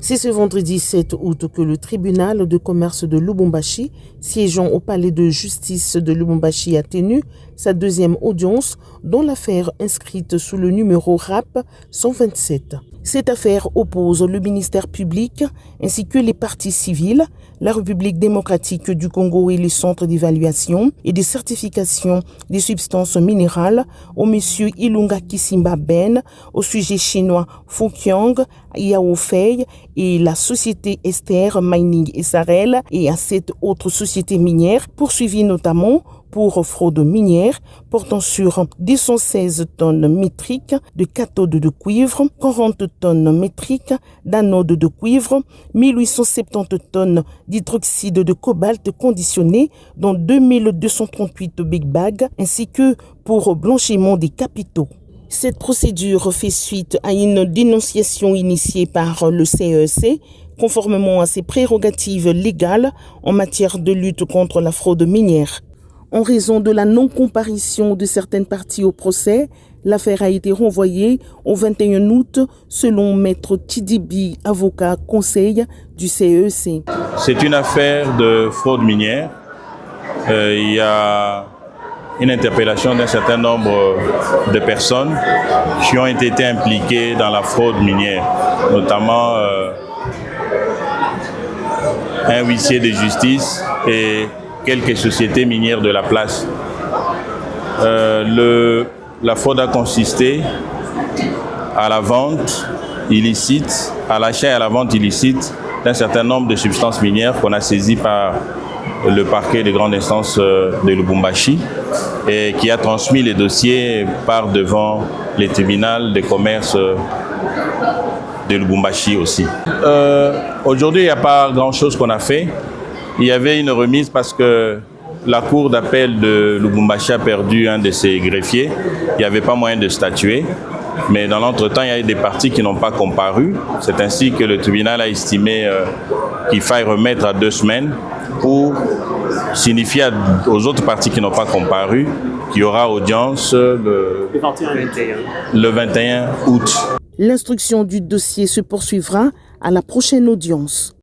C'est ce vendredi 7 août que le tribunal de commerce de Lubumbashi, siégeant au palais de justice de Lubumbashi, a tenu sa deuxième audience dans l'affaire inscrite sous le numéro RAP 127. Cette affaire oppose le ministère public ainsi que les parties civiles, la République démocratique du Congo et les centres d'évaluation et de certification des substances minérales au monsieur Ilunga Kisimba Ben, au sujet chinois Fuqiang Yao Fei et la société Esther Mining SRL et à 7 autres sociétés minières poursuivies notamment pour fraude minière portant sur 216 tonnes métriques de cathodes de cuivre, 40 tonnes métriques d'anodes de cuivre, 1870 tonnes d'hydroxyde de cobalt conditionné dont 2238 big bags ainsi que pour blanchiment des capitaux. Cette procédure fait suite à une dénonciation initiée par le CEC conformément à ses prérogatives légales en matière de lutte contre la fraude minière. En raison de la non-comparution de certaines parties au procès, l'affaire a été renvoyée au 21 août selon Maître Tidibi, avocat conseil du CEC. C'est une affaire de fraude minière. Il y a une interpellation d'un certain nombre de personnes qui ont été impliquées dans la fraude minière, notamment un huissier de justice et quelques sociétés minières de la place. La fraude a consisté à la vente illicite, à l'achat et à la vente illicite d'un certain nombre de substances minières qu'on a saisies par le parquet de grande instance de Lubumbashi et qui a transmis les dossiers par devant les tribunaux de commerce de Lubumbashi aussi. Aujourd'hui, il n'y a pas grand-chose qu'on a fait. Il y avait une remise parce que la cour d'appel de Lubumbashi a perdu un de ses greffiers. Il n'y avait pas moyen de statuer. Mais dans l'entretemps, il y a eu des parties qui n'ont pas comparu. C'est ainsi que le tribunal a estimé qu'il faille remettre à 2 semaines pour signifier aux autres parties qui n'ont pas comparu qu'il y aura audience le 21 août. L'instruction du dossier se poursuivra à la prochaine audience.